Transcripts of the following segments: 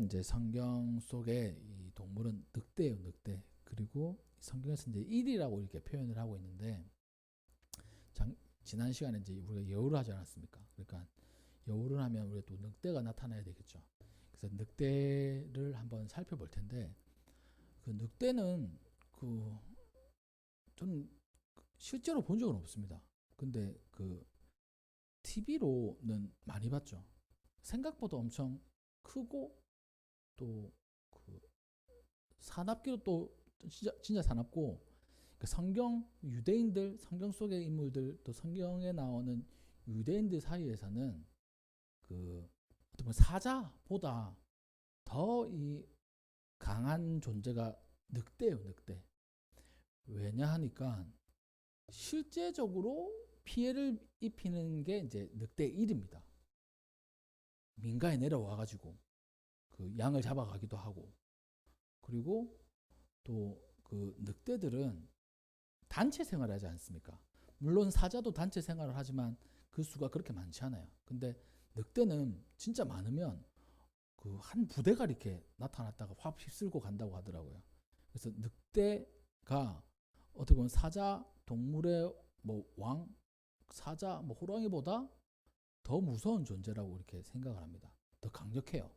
이제 성경 속에 이 동물은 늑대예요, 늑대. 그리고 성경에서 이제 일이라고 이렇게 표현을 하고 있는데, 지난 시간에 이제 우리가 여우를 하지 않았습니까? 그러니까 여우를 하면 우리가 또 늑대가 나타나야 되겠죠. 그래서 늑대를 한번 살펴볼 텐데, 그 늑대는 그 저는 실제로 본 적은 없습니다. 근데 그 TV로는 많이 봤죠. 생각보다 엄청 크고 또 그 사납기도 또 진짜 사납고, 그 성경 유대인들, 성경 속의 인물들, 또 성경에 나오는 유대인들 사이에서는 그 어떤 뭐 사자보다 더 이 강한 존재가 늑대예요, 늑대. 왜냐 하니까 실제적으로 피해를 입히는 게 이제 늑대 일입니다. 민가에 내려와 가지고 그 양을 잡아가기도 하고, 그리고 또 그 늑대들은 단체 생활을 하지 않습니까? 물론 사자도 단체 생활을 하지만 그 수가 그렇게 많지 않아요. 근데 늑대는 진짜 많으면 그 한 부대가 이렇게 나타났다가 확 휩쓸고 간다고 하더라고요. 그래서 늑대가 어떻게 보면 사자 동물의 뭐 왕, 사자, 뭐 호랑이보다 더 무서운 존재라고 이렇게 생각을 합니다. 더 강력해요.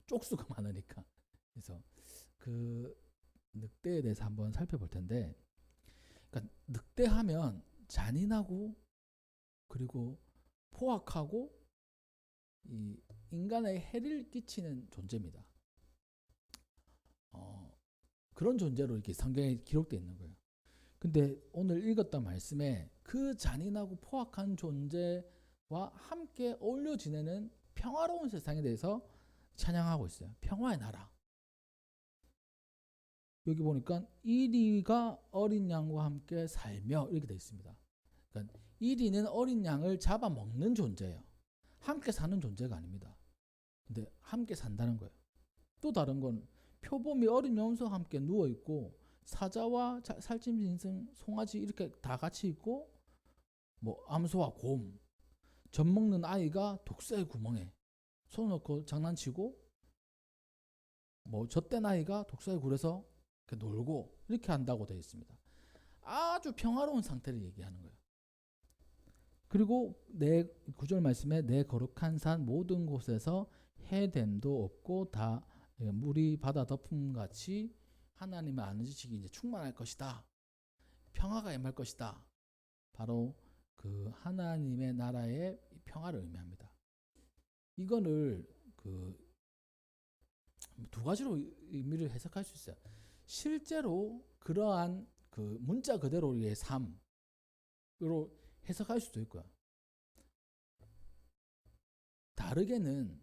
쪽수가 많으니까. 그래서 그 늑대에 대해서 한번 살펴볼 텐데, 그러니까 늑대하면 잔인하고 그리고 포악하고 이 인간에 해를 끼치는 존재입니다. 그런 존재로 이렇게 성경에 기록되어 있는 거예요. 근데 오늘 읽었던 말씀에 그 잔인하고 포악한 존재와 함께 어울려 지내는 평화로운 세상에 대해서 찬양하고 있어요. 평화의 나라. 여기 보니까 이리가 어린 양과 함께 살며 이렇게 되어 있습니다. 그러니까 이리는 어린 양을 잡아먹는 존재예요. 함께 사는 존재가 아닙니다. 근데 함께 산다는 거예요. 또 다른 건 표범이 어린 염소와 함께 누워 있고, 사자와 살찐 짐승, 송아지 이렇게 다 같이 있고, 뭐 암소와 곰, 젖 먹는 아이가 독사의 구멍에 손 넣고 장난치고, 뭐 젖된 아이가 독사의 굴에서 이렇게 놀고 이렇게 한다고 되어 있습니다. 아주 평화로운 상태를 얘기하는 거예요. 그리고 내 구절 말씀에 내 거룩한 산 모든 곳에서 해됨도 없고 다 물이 바다 덮음 같이 하나님의 아는 지식이 이제 충만할 것이다. 평화가 임할 것이다. 바로 그 하나님의 나라의 평화를 의미합니다. 이거를 그 두 가지로 의미를 해석할 수 있어요. 실제로 그러한 그 문자 그대로의 삶으로 해석할 수도 있고요. 다르게는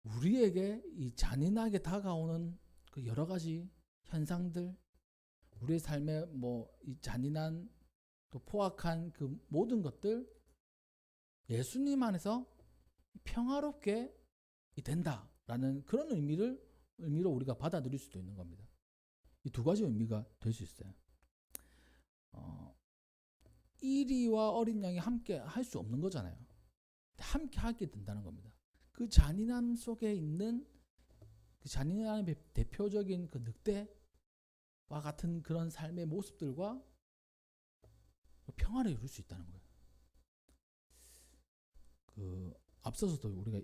우리에게 이 잔인하게 다가오는 그 여러 가지 현상들, 우리의 삶에 뭐 이 잔인한 또 포악한 그 모든 것들, 예수님 안에서 평화롭게 된다라는 그런 의미로 우리가 받아들일 수도 있는 겁니다. 이 두 가지 의미가 될 수 있어요. 이리와 어린 양이 함께 할 수 없는 거잖아요. 함께 하게 된다는 겁니다. 그 잔인함 속에 있는 그 잔인함의 대표적인 그 늑대와 같은 그런 삶의 모습들과 평화를 이룰 수 있다는 거예요. 그 앞서서도 우리가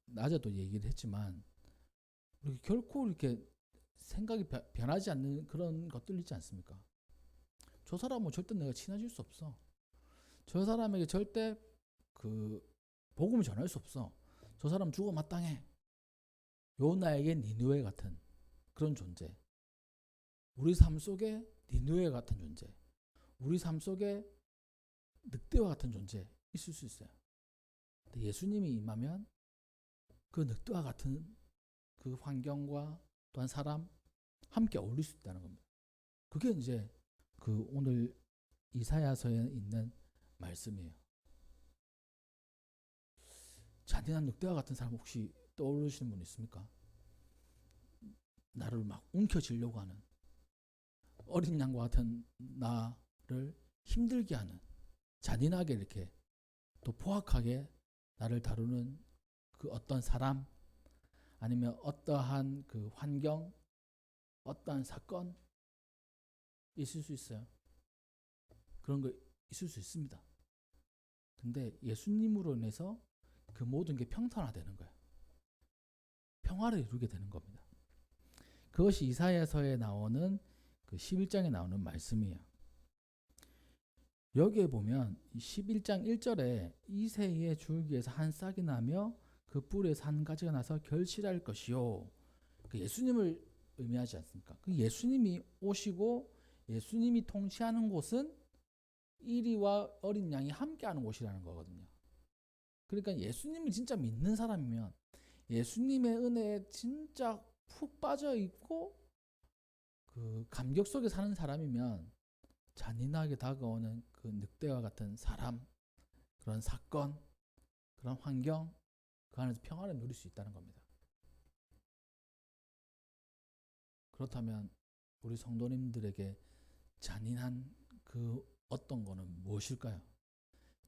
낮에도 얘기를 했지만, 우리 결코 이렇게 생각이 변하지 않는 그런 것들 있지 않습니까? 저 사람은 절대 내가 친해질 수 없어. 저 사람에게 절대 그 복음을 전할 수 없어. 저 사람 죽어 마땅해. 요나에게 니느웨 같은 그런 존재. 우리 삶 속에 니느웨 같은 존재. 우리 삶 속에 늑대와 같은 존재 있을 수 있어요. 근데 예수님이 임하면 그 늑대와 같은 그 환경과 또한 사람 함께 어울릴 수 있다는 겁니다. 그게 이제 그 오늘 이사야서에 있는 말씀이에요. 잔인한 늑대와 같은 사람 혹시 떠오르시는 분 있습니까? 나를 막 움켜쥐려고 하는, 어린 양과 같은 나를 힘들게 하는, 잔인하게 이렇게 또 포악하게 나를 다루는 그 어떤 사람, 아니면 어떠한 그 환경, 어떠한 사건 있을 수 있어요. 그런 거 있을 수 있습니다. 근데 예수님으로 인해서 그 모든 게 평탄화되는 거예요. 평화를 이루게 되는 겁니다. 그것이 이사야서에 나오는 그 11장에 나오는 말씀이에요. 여기에 보면 11장 1절에 이새의 줄기에서 한 싹이 나며 그 뿔에서 한 가지가 나서 결실할 것이요. 그 예수님을 의미하지 않습니까? 그 예수님이 오시고 예수님이 통치하는 곳은 이리와 어린 양이 함께하는 곳이라는 거거든요. 그러니까 예수님을 진짜 믿는 사람이면 예수님의 은혜에 진짜 푹 빠져 있고 그 감격 속에 사는 사람이면 잔인하게 다가오는 그 늑대와 같은 사람, 그런 사건, 그런 환경, 그 안에서 평화를 누릴 수 있다는 겁니다. 그렇다면 우리 성도님들에게 잔인한 그 어떤 거는 무엇일까요?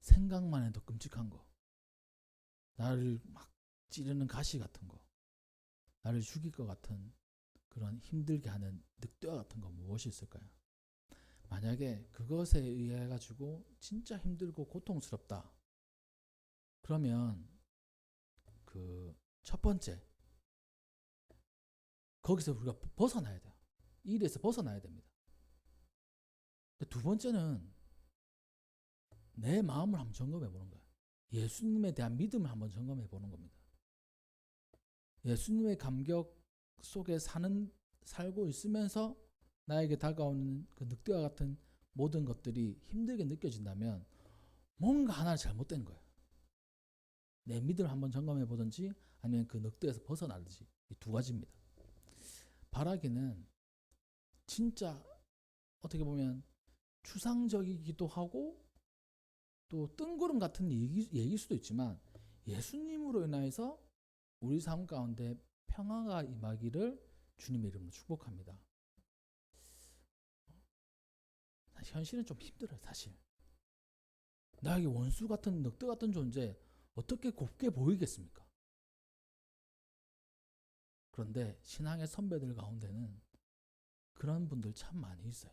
생각만 해도 끔찍한 거, 나를 막 찌르는 가시 같은 거, 나를 죽일 것 같은 그런 힘들게 하는 늑대와 같은 거 무엇이 있을까요? 만약에 그것에 의해 가지고 진짜 힘들고 고통스럽다. 그러면 그 첫 번째, 거기서 우리가 벗어나야 돼요. 이 일에서 벗어나야 됩니다. 두 번째는 내 마음을 한번 점검해 보는 거예요. 예수님에 대한 믿음을 한번 점검해 보는 겁니다. 예수님의 감격 속에 살고 있으면서 나에게 다가오는 그 늑대와 같은 모든 것들이 힘들게 느껴진다면 뭔가 하나 잘못된 거예요. 내 믿음을 한번 점검해 보든지 아니면 그 늑대에서 벗어나든지, 이 두 가지입니다. 바라기는 진짜 어떻게 보면 추상적이기도 하고 또 뜬구름 같은 얘기일 수도 있지만 예수님으로 인하여서 우리 삶 가운데 평화가 임하기를 주님의 이름으로 축복합니다. 현실은 좀 힘들어요, 사실. 나에게 원수 같은 늑대 같은 존재 어떻게 곱게 보이겠습니까? 그런데 신앙의 선배들 가운데는 그런 분들 참 많이 있어요.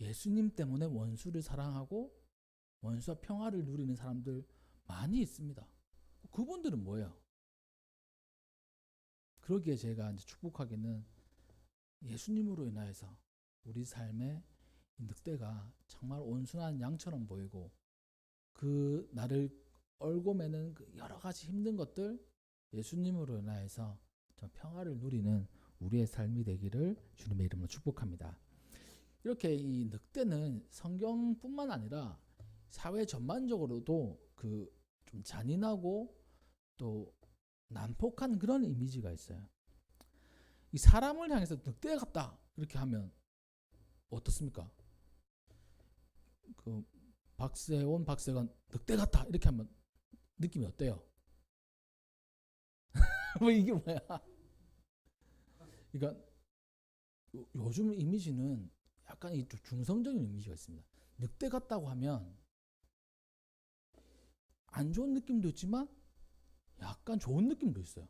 예수님 때문에 원수를 사랑하고 원수와 평화를 누리는 사람들 많이 있습니다. 그분들은 뭐예요? 그러기에 제가 이제 축복하기는 예수님으로 인하여서 우리 삶에 이 늑대가 정말 온순한 양처럼 보이고 그 나를 얽어매는 그 여러 가지 힘든 것들 예수님으로 인하여서 좀 평화를 누리는 우리의 삶이 되기를 주님의 이름으로 축복합니다. 이렇게 이 늑대는 성경뿐만 아니라 사회 전반적으로도 그 좀 잔인하고 또 난폭한 그런 이미지가 있어요. 이 사람을 향해서 늑대 같다 이렇게 하면 어떻습니까? 그 박세원, 박세건 늑대 같다 이렇게 하면 느낌이 어때요? 뭐 이게 뭐야? 그러니까 요즘 이미지는 약간 이 중성적인 이미지가 있습니다. 늑대 같다고 하면 안 좋은 느낌도 있지만 약간 좋은 느낌도 있어요.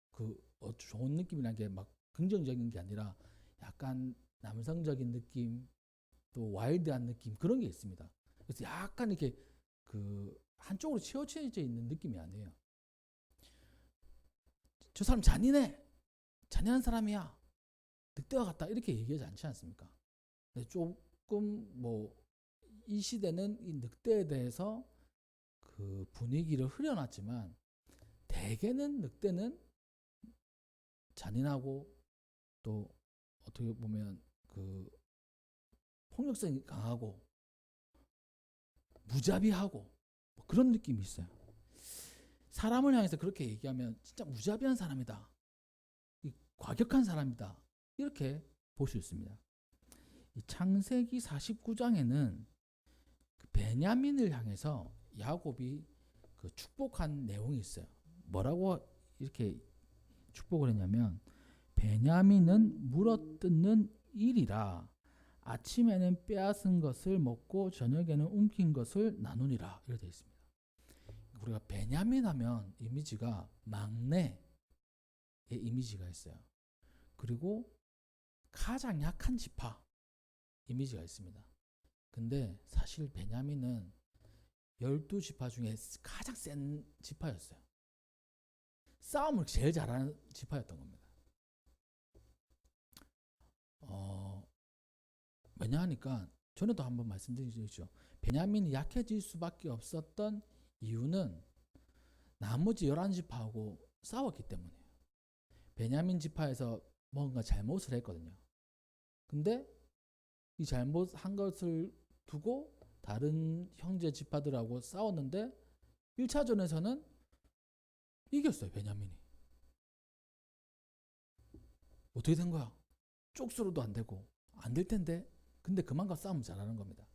그 좋은 느낌이라는 게 막 긍정적인 게 아니라 약간 남성적인 느낌, 또 와일드한 느낌 그런 게 있습니다. 그래서 약간 이렇게 그 한쪽으로 치우쳐져 있는 느낌이 아니에요. 저 사람 잔인해, 잔인한 사람이야, 늑대와 같다 이렇게 얘기하지 않지 않습니까? 조금 뭐 이 시대는 이 늑대에 대해서 그 분위기를 흐려놨지만 대개는 늑대는 잔인하고 또 어떻게 보면 그 폭력성이 강하고 무자비하고 뭐 그런 느낌이 있어요. 사람을 향해서 그렇게 얘기하면 진짜 무자비한 사람이다, 과격한 사람이다 이렇게 볼 수 있습니다. 이 창세기 49장에는 그 베냐민을 향해서 야곱이 그 축복한 내용이 있어요. 뭐라고 이렇게 축복을 했냐면 베냐민은 물어뜯는 일이라 아침에는 빼앗은 것을 먹고 저녁에는 움킨 것을 나누니라 이렇게 되어 있습니다. 우리가 베냐민 하면 이미지가 막내, 이미지가 있어요. 그리고 가장 약한 지파 이미지가 있습니다. 근데 사실 베냐민은 12지파 중에 가장 센 지파였어요. 싸움을 제일 잘하는 지파였던 겁니다. 왜냐하니까 전에도 한번 말씀드렸죠. 베냐민이 약해질 수밖에 없었던 이유는 나머지 11지파하고 싸웠기 때문이에요. 베냐민 지파에서 뭔가 잘못을 했거든요. 근데 이 잘못한 것을 두고 다른 형제 지파들하고 싸웠는데 1차전에서는 이겼어요. 베냐민이. 어떻게 된 거야? 쪽수로도 안 되고 안 될 텐데. 근데 그만큼 싸움 잘하는 겁니다.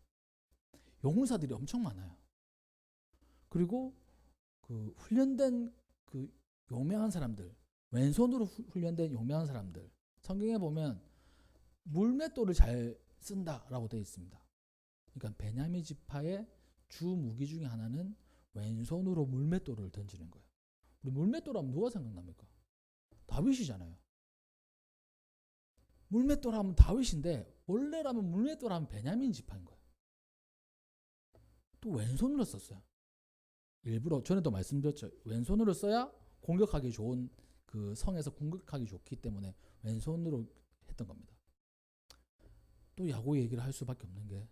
용사들이 엄청 많아요. 그리고 그 훈련된 그 용맹한 사람들, 왼손으로 훈련된 용맹한 사람들, 성경에 보면 물맷돌을 잘 쓴다라고 되어 있습니다. 그러니까 베냐민 지파의 주 무기 중에 하나는 왼손으로 물맷돌을 던지는 거예요. 우리 물맷돌 하면 누가 생각납니까? 다윗이잖아요. 물맷돌 하면 다윗인데 원래라면 물맷돌 하면 베냐민 지파인 거예요. 또 왼손으로 썼어요. 일부러 전에도 말씀드렸죠. 왼손으로 써야 공격하기 좋은 그 성에서 공격하기 좋기 때문에 왼손으로 했던 겁니다. 또 야구 얘기를 할 수밖에 없는 게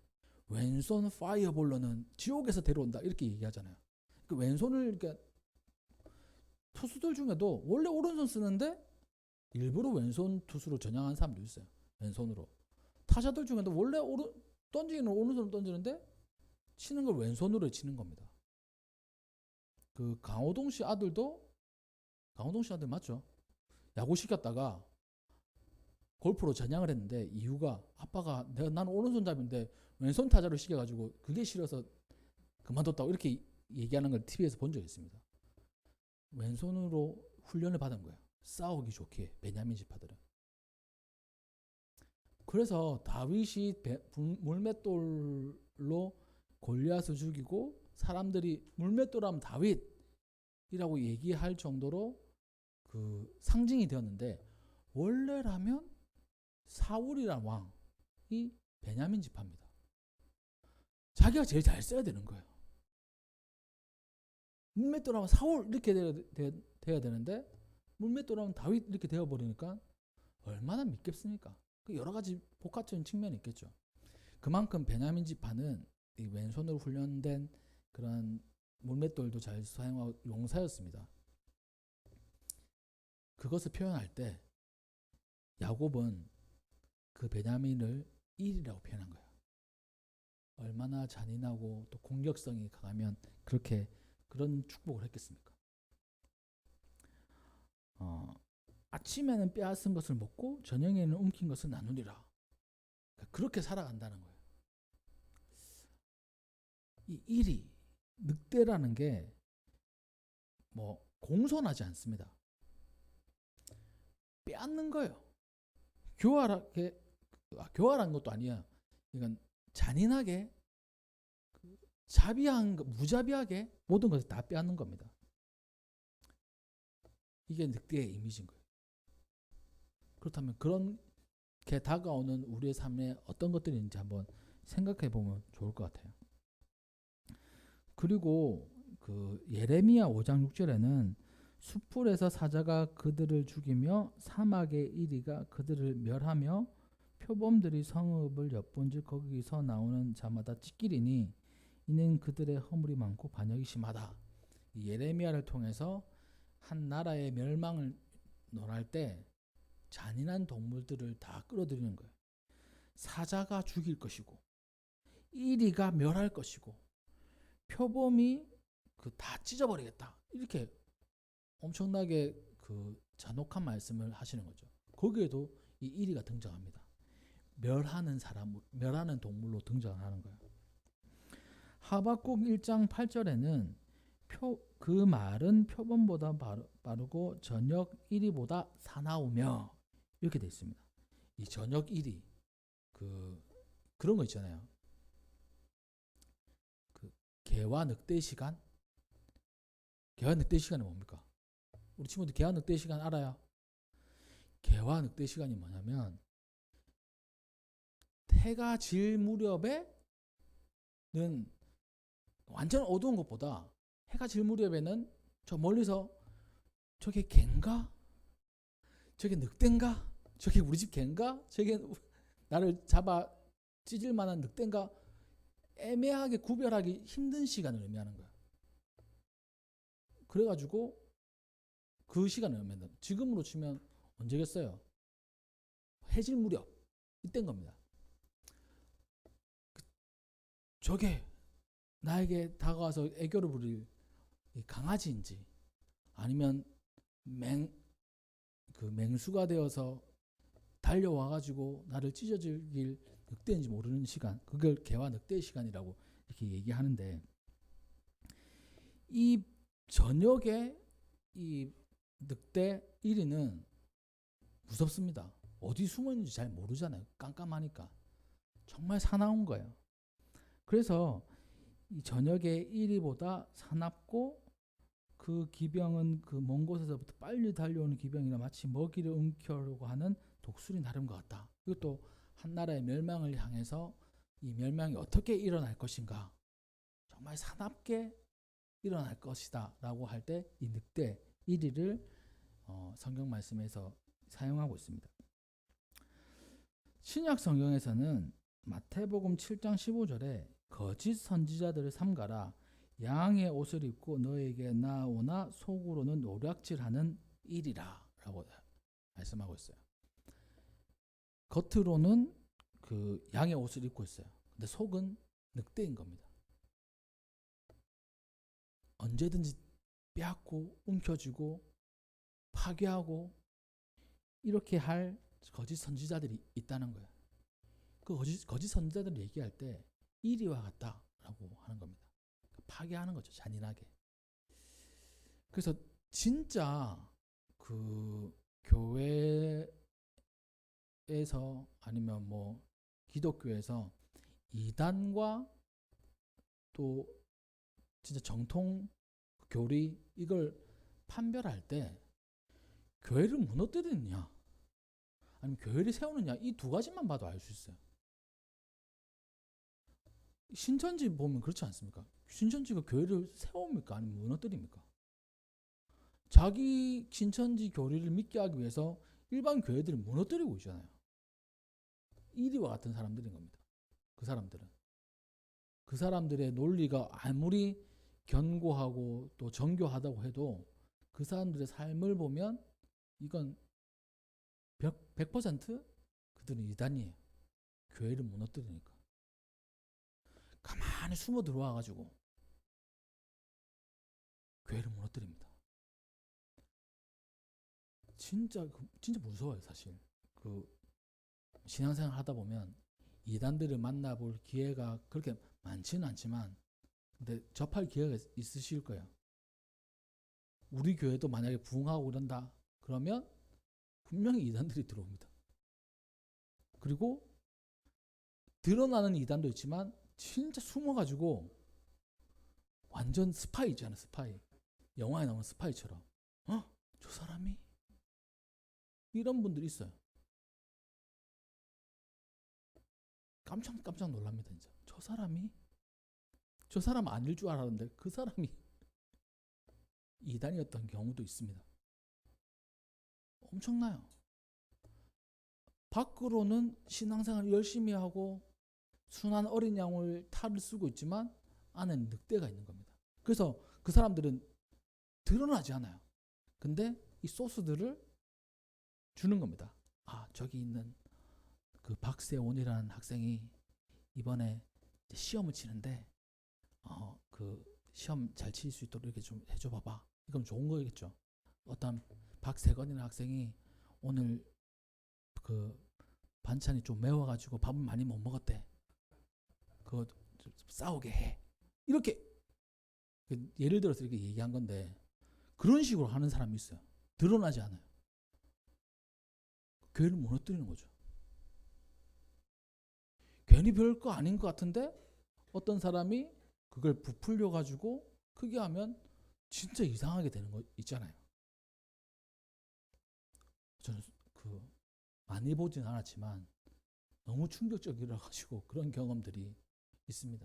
왼손 파이어볼로는 지옥에서 데려온다 이렇게 얘기하잖아요. 그 왼손을 이렇게 투수들 중에도 원래 오른손 쓰는데 일부러 왼손 투수로 전향한 사람도 있어요. 왼손으로. 타자들 중에도 원래 던지기는 오른손으로 던지는데 치는 걸 왼손으로 치는 겁니다. 그 강호동 씨 아들 맞죠? 야구 시켰다가 골프로 전향을 했는데 이유가 아빠가 나는 오른손잡이인데 왼손 타자로 시켜가지고 그게 싫어서 그만뒀다고 이렇게 얘기하는 걸 TV에서 본 적이 있습니다. 왼손으로 훈련을 받은 거예요. 싸우기 좋게 베냐민 지파들은. 그래서 다윗이 물맷돌로 골리앗을 죽이고 사람들이 물맷돌하면 다윗이라고 얘기할 정도로 그 상징이 되었는데 원래라면 사울이라는 왕이 베냐민 지파입니다. 자기가 제일 잘 써야 되는 거예요. 물맷돌하면 사울 이렇게 돼야 되는데 물맷돌하면 다윗 이렇게 되어버리니까 얼마나 믿겠습니까? 여러 가지 복합적인 측면이 있겠죠. 그만큼 베냐민 지파는 이 왼손으로 훈련된 그런 물맷돌도 잘 사용하고 용사였습니다. 그것을 표현할 때 야곱은 그 베냐민을 일이라고 표현한 거예요. 얼마나 잔인하고 또 공격성이 강하면 그런 축복을 했겠습니까? 아침에는 빼앗은 것을 먹고 저녁에는 움킨 것을 나누리라. 그렇게 살아간다는 거예요. 이 일이 늑대라는 게 뭐 공손하지 않습니다. 빼앗는 거예요. 교활한 것도 아니야. 이건 잔인하게 무자비하게 모든 것을 다 빼앗는 겁니다. 이게 늑대의 이미지인 거예요. 그렇다면 그렇게 다가오는 우리의 삶에 어떤 것들이 있는지 한번 생각해 보면 좋을 것 같아요. 그리고 그 예레미야 5장 6절에는 숯불에서 사자가 그들을 죽이며 사막의 이리가 그들을 멸하며 표범들이 성읍을 엿본즉 거기서 나오는 자마다 찢기리니 이는 그들의 허물이 많고 반역이 심하다. 예레미야를 통해서 한 나라의 멸망을 논할 때 잔인한 동물들을 다 끌어들이는 거예요. 사자가 죽일 것이고 이리가 멸할 것이고 표범이 다 찢어버리겠다. 이렇게 엄청나게 잔혹한 말씀을 하시는 거죠. 거기에도 이 이리가 등장합니다. 멸하는 동물로 등장하는 거예요. 하박국 1장 8절에는 그 말은 표범보다 빠르고 저녁 이리보다 사나우며 이렇게 되어 있습니다. 이 저녁 이리 그런 거 있잖아요. 개와 늑대 시간? 개와 늑대 시간이 뭡니까? 우리 친구들 개와 늑대 시간 알아요? 개화 늑대 시간이 뭐냐면 해가 질 무렵에는 완전 어두운 것보다 해가 질 무렵에는 저 멀리서 저게 갠가? 저게 늑대인가? 저게 우리 집 개인가? 저게 나를 잡아 찢을 만한 늑대인가? 애매하게 구별하기 힘든 시간을 의미하는 거야. 그래가지고 그 시간을 의미한다. 지금으로 치면 언제겠어요? 해질 무렵 이때인 겁니다. 저게 나에게 다가와서 애교를 부릴 강아지인지 아니면 맹수가 되어서 달려와가지고 나를 찢어질 늑대인지 모르는 시간, 그걸 개와 늑대의 시간이라고 이렇게 얘기하는데, 이 저녁에 이 늑대 1위는 무섭습니다. 어디 숨어 있는지 잘 모르잖아요. 깜깜하니까. 정말 사나운 거예요. 그래서 이 저녁에 1위보다 사납고, 그 기병은 그 먼 곳에서부터 빨리 달려오는 기병이나 마치 먹이를 움켜려고 하는 독수리 나름 것 같다. 이것도 한 나라의 멸망을 향해서 이 멸망이 어떻게 일어날 것인가, 정말 사납게 일어날 것이다 라고 할 때 이 늑대 1위를 성경 말씀에서 사용하고 있습니다. 신약 성경에서는 마태복음 7장 15절에 거짓 선지자들을 삼가라, 양의 옷을 입고 너에게 나오나 속으로는 노략질하는 일이라 라고 말씀하고 있어요. 겉으로는 그 양의 옷을 입고 있어요. 근데 속은 늑대인 겁니다. 언제든지 빼앗고 움켜쥐고 파괴하고 이렇게 할 거짓 선지자들이 있다는 거예요. 그 거짓 선지자들을 얘기할 때 이리와 같다라고 하는 겁니다. 파괴하는 거죠, 잔인하게. 그래서 진짜 그 교회에서 아니면 뭐 기독교에서 이단과 또 진짜 정통 교리 이걸 판별할 때 교회를 무너뜨리느냐 아니면 교회를 세우느냐, 이 두 가지만 봐도 알 수 있어요. 신천지 보면 그렇지 않습니까? 신천지가 교회를 세웁니까 아니면 무너뜨립니까? 자기 신천지 교리를 믿게 하기 위해서 일반 교회들을 무너뜨리고 있잖아요. 이리와 같은 사람들인 겁니다. 그 사람들의 논리가 아무리 견고하고 또 정교하다고 해도 그 사람들의 삶을 보면 이건 100% 그들은 이단이에요. 교회를 무너뜨리니까. 가만히 숨어 들어와가지고 교회를 무너뜨립니다. 진짜 무서워요, 사실. 그 신앙생활 하다 보면 이단들을 만나볼 기회가 그렇게 많지는 않지만, 근데 접할 기회가 있으실 거예요. 우리 교회도 만약에 부흥하고 그런다 그러면 분명히 이단들이 들어옵니다. 그리고 드러나는 이단도 있지만 진짜 숨어가지고 완전 스파이 있잖아요. 스파이. 영화에 나오는 스파이처럼. 저 사람이? 이런 분들이 있어요. 깜짝 놀랍니다. 진짜. 저 사람이? 저 사람 아닐 줄 알았는데 그 사람이 이단이었던 경우도 있습니다. 엄청나요. 밖으로는 신앙생활을 열심히 하고 순한 어린 양을 탈을 쓰고 있지만 안에는 늑대가 있는 겁니다. 그래서 그 사람들은 드러나지 않아요. 근데 이 소스들을 주는 겁니다. 저기 있는 그 박세원이라는 학생이 이번에 시험을 치는데 그 시험 잘 칠 수 있도록 이렇게 좀 해줘 봐봐. 이건 좋은 거겠죠. 어떤 박세건이라는 학생이 오늘 그 반찬이 좀 매워가지고 밥을 많이 못 먹었대. 그거 좀 싸우게 해. 이렇게 예를 들어서 이렇게 얘기한 건데, 그런 식으로 하는 사람이 있어요. 드러나지 않아요. 교회를 무너뜨리는 거죠. 괜히 별거 아닌 것 같은데 어떤 사람이 그걸 부풀려 가지고 크게 하면 진짜 이상하게 되는 거 있잖아요. 저는 그 많이 보진 않았지만 너무 충격적이라 가지고 그런 경험들이 있습니다.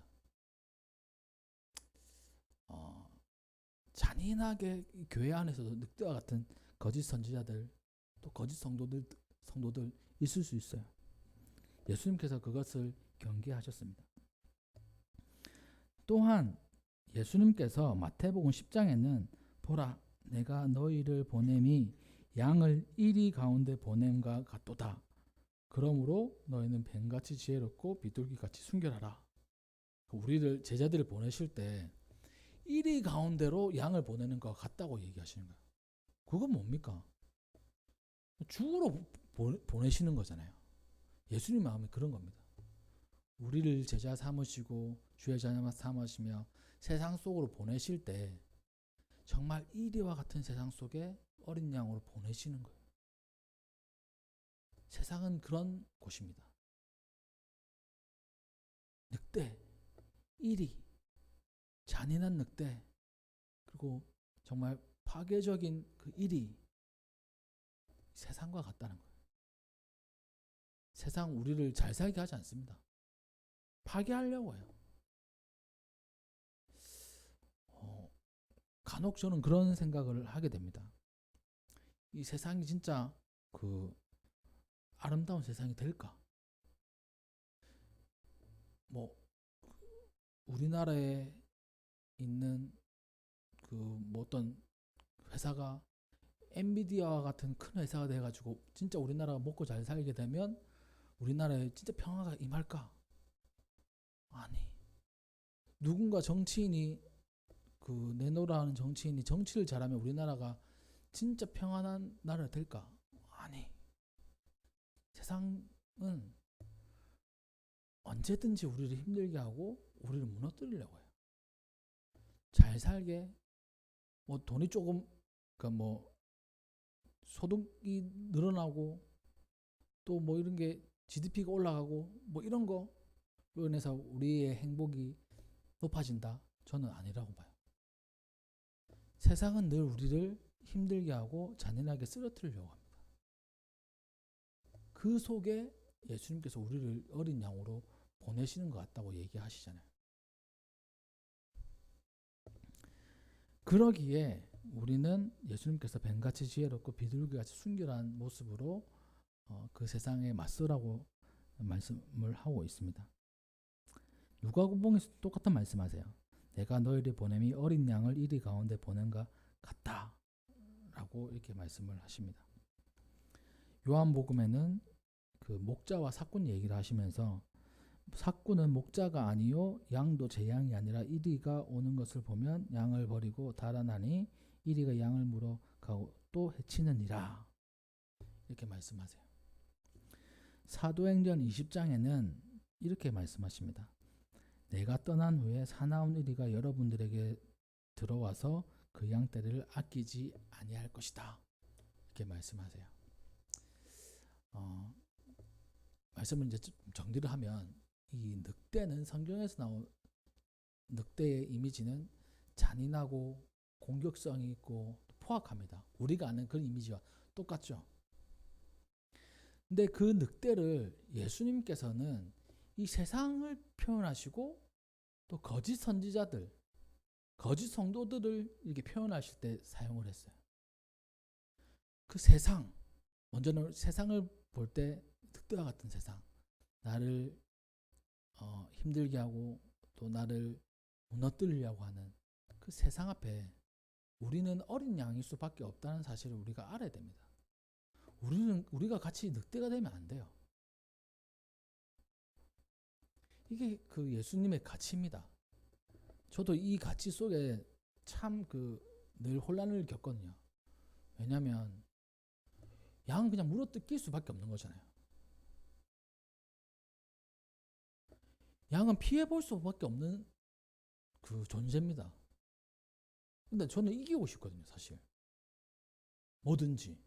잔인하게 교회 안에서도 늑대와 같은 거짓 선지자들, 또 거짓 성도들 있을 수 있어요. 예수님께서 그것을 경계하셨습니다. 또한 예수님께서 마태복음 10장에는 보라 내가 너희를 보냄이 양을 이리 가운데 보냄과 같도다. 그러므로 너희는 뱀같이 지혜롭고 비둘기같이 순결하라. 우리를 제자들을 보내실 때 이리 가운데로 양을 보내는 것 같다고 얘기하시는 거예요. 그건 뭡니까? 주로 보내시는 거잖아요. 예수님 마음이 그런 겁니다. 우리를 제자 삼으시고 주의 자녀 삼으시며 세상 속으로 보내실 때 정말 이리와 같은 세상 속에 어린 양으로 보내시는 거예요. 세상은 그런 곳입니다. 늑대, 이리, 잔인한 늑대, 그리고 정말 파괴적인 그 일이 세상과 같다는 거예요. 세상 우리를 잘 살게 하지 않습니다. 파괴하려고 해요. 간혹 저는 그런 생각을 하게 됩니다. 이 세상이 진짜 그 아름다운 세상이 될까? 뭐 우리나라에 있는 그 뭐 어떤 회사가 엔비디아와 같은 큰 회사가 돼가지고 진짜 우리나라가 먹고 잘 살게 되면 우리나라에 진짜 평화가 임할까? 아니. 누군가 정치인이 그 내노라 하는 정치인이 정치를 잘하면 우리나라가 진짜 평안한 나라가 될까? 아니. 세상은 언제든지 우리를 힘들게 하고 우리를 무너뜨리려고 해요. 잘 살게 뭐 돈이 조금 그러니까 뭐 소득이 늘어나고 또 뭐 이런 게 GDP가 올라가고 뭐 이런 거로 인해서 우리의 행복이 높아진다? 저는 아니라고 봐요. 세상은 늘 우리를 힘들게 하고 잔인하게 쓰러뜨리려고 합니다. 그 속에 예수님께서 우리를 어린 양으로 보내시는 것 같다고 얘기하시잖아요. 그러기에 우리는 예수님께서 뱀같이 지혜롭고 비둘기같이 순결한 모습으로 그 세상에 맞서라고 말씀을 하고 있습니다. 누가복음에서 똑같은 말씀하세요. 내가 너희를 보냄이 어린 양을 이리 가운데 보낸가 같다 라고 이렇게 말씀을 하십니다. 요한복음에는 그 목자와 삭꾼 얘기를 하시면서 삭꾼은 목자가 아니요 양도 제 양이 아니라 이리가 오는 것을 보면 양을 버리고 달아나니 이리가 양을 물어가고 또 해치느니라 이렇게 말씀하세요. 사도행전 20장에는 이렇게 말씀하십니다. 내가 떠난 후에 사나운 이리가 여러분들에게 들어와서 그 양떼를 아끼지 아니할 것이다 이렇게 말씀하세요. 말씀을 이제 정리를 하면 이 늑대는 성경에서 나온 늑대의 이미지는 잔인하고 공격성이 있고 포악합니다. 우리가 아는 그 이미지와 똑같죠. 근데 그 늑대를 예수님께서는 이 세상을 표현하시고 또 거짓 선지자들, 거짓 성도들을 이렇게 표현하실 때 사용을 했어요. 그 세상, 먼저는 세상을 볼 때 늑대와 같은 세상, 나를 힘들게 하고 또 나를 무너뜨리려고 하는 그 세상 앞에 우리는 어린 양일 수밖에 없다는 사실을 우리가 알아야 됩니다. 우리가 같이 늑대가 되면 안 돼요. 이게 그 예수님의 가치입니다. 저도 이 가치 속에 참 늘 혼란을 겪거든요. 왜냐하면 양은 그냥 물어뜯길 수밖에 없는 거잖아요. 양은 피해볼 수밖에 없는 그 존재입니다. 근데 저는 이기고 싶거든요, 사실. 뭐든지.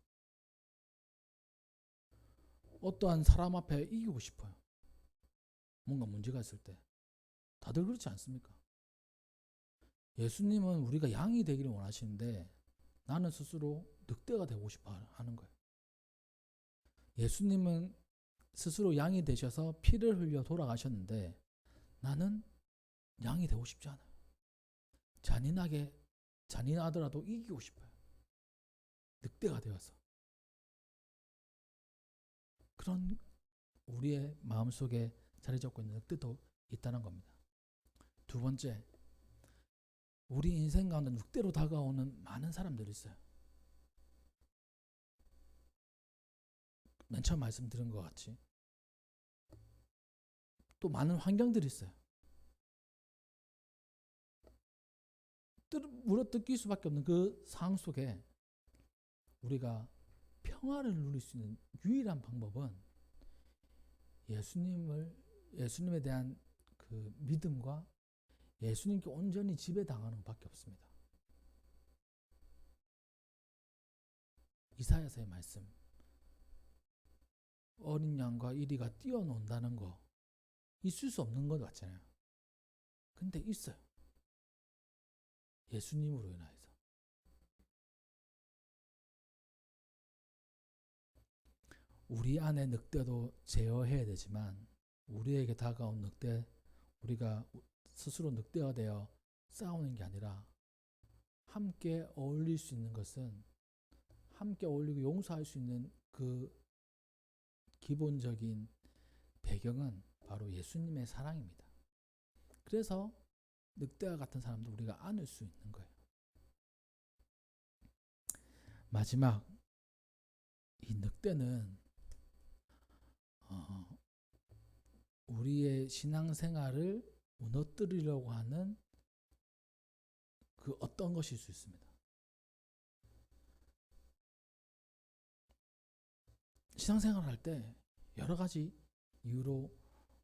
어떠한 사람 앞에 이기고 싶어요. 뭔가 문제가 있을 때. 다들 그렇지 않습니까? 예수님은 우리가 양이 되기를 원하시는데 나는 스스로 늑대가 되고 싶어 하는 거예요. 예수님은 스스로 양이 되셔서 피를 흘려 돌아가셨는데 나는 양이 되고 싶지 않아요. 잔인하더라도 이기고 싶어요. 늑대가 되어서. 그런 우리의 마음속에 자리 잡고 있는 늑대도 있다는 겁니다. 두 번째, 우리 인생 가운데 늑대로 다가오는 많은 사람들이 있어요. 맨 처음 말씀드린 것 같이 또 많은 환경들이 있어요. 물어뜯길 수밖에 없는 그 상황 속에 우리가 평화를 누릴 수 있는 유일한 방법은 예수님에 대한 그 믿음과 예수님께 온전히 지배당하는 것밖에 없습니다. 이사야서의 말씀, 어린 양과 이리가 뛰어논다는 거 있을 수 없는 것 같잖아요. 근데 있어요. 예수님으로 인하여서. 우리 안에 늑대도 제어해야 되지만 우리에게 다가온 늑대, 우리가 스스로 늑대가 되어 싸우는 게 아니라 함께 어울릴 수 있는 것은 함께 어울리고 용서할 수 있는 그 기본적인 배경은 바로 예수님의 사랑입니다. 그래서 늑대와 같은 사람도 우리가 안을 수 있는 거예요. 마지막, 이 늑대는 우리의 신앙생활을 무너뜨리려고 하는 그 어떤 것일 수 있습니다. 신앙생활을 할 때 여러 가지 이유로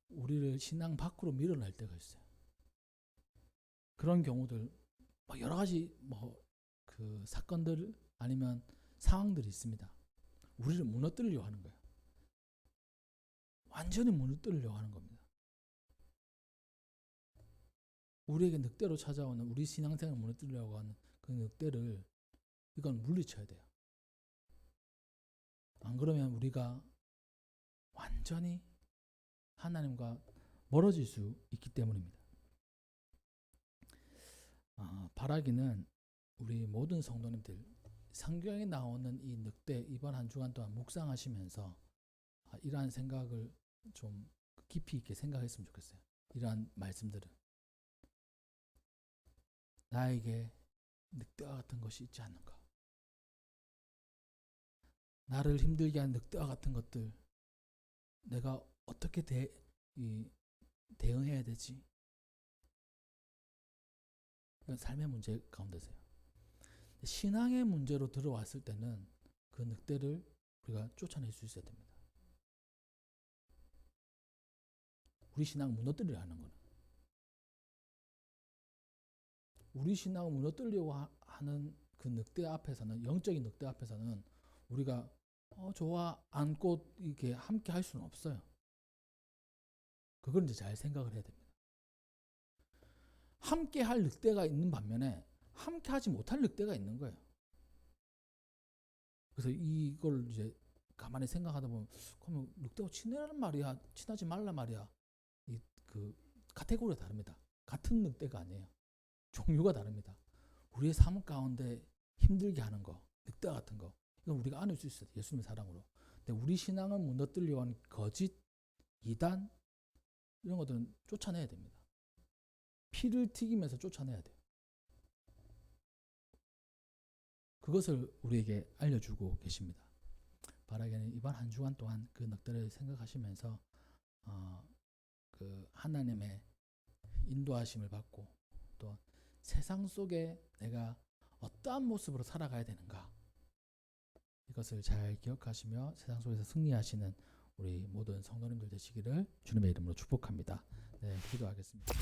우리를 신앙 밖으로 밀어낼 때가 있어요. 그런 경우들 여러 가지 그 사건들 아니면 상황들이 있습니다. 우리를 무너뜨리려고 하는 거예요. 완전히 무너뜨리려고 하는 겁니다. 우리에게 늑대로 찾아오는 우리 신앙생활을 무너뜨리려고 하는 그 늑대를 이건 물리쳐야 돼요. 안 그러면 우리가 완전히 하나님과 멀어질 수 있기 때문입니다. 바라기는 우리 모든 성도님들 성경에 나오는 이 늑대 이번 한 주간 동안 묵상하시면서 이러한 생각을 좀 깊이 있게 생각했으면 좋겠어요. 이러한 말씀들은 나에게 늑대와 같은 것이 있지 않는가? 나를 힘들게 하는 늑대와 같은 것들 내가 어떻게 대응해야 되지? 이건 삶의 문제 가운데서요. 신앙의 문제로 들어왔을 때는 그 늑대를 우리가 쫓아낼 수 있어야 됩니다. 우리 신앙 무너뜨리려 하는 거는 우리 신앙을 무너뜨리려고 하는 그 늑대 앞에서는 영적인 늑대 앞에서는 우리가 저와 안고 이렇게 함께 할 수는 없어요. 그걸 이제 잘 생각을 해야 됩니다. 함께 할 늑대가 있는 반면에 함께 하지 못할 늑대가 있는 거예요. 그래서 이걸 이제 가만히 생각하다 보면 그러면 늑대와 친하란 말이야, 친하지 말란 말이야. 그 카테고리가 다릅니다. 같은 늑대가 아니에요. 종류가 다릅니다. 우리의 삶 가운데 힘들게 하는 거, 늑대 같은 거, 이건 우리가 안을 수 있어요. 예수님의 사랑으로. 근데 우리 신앙을 무너뜨리려고 하는 거짓, 이단 이런 것들은 쫓아내야 됩니다. 피를 튀기면서 쫓아내야 돼요. 그것을 우리에게 알려주고 계십니다. 바라기는 이번 한 주간 동안 그 늑대를 생각하시면서 그 하나님의 인도하심을 받고 또 세상 속에 내가 어떠한 모습으로 살아가야 되는가 이것을 잘 기억하시며 세상 속에서 승리하시는 우리 모든 성도님들 되시기를 주님의 이름으로 축복합니다. 네, 기도하겠습니다.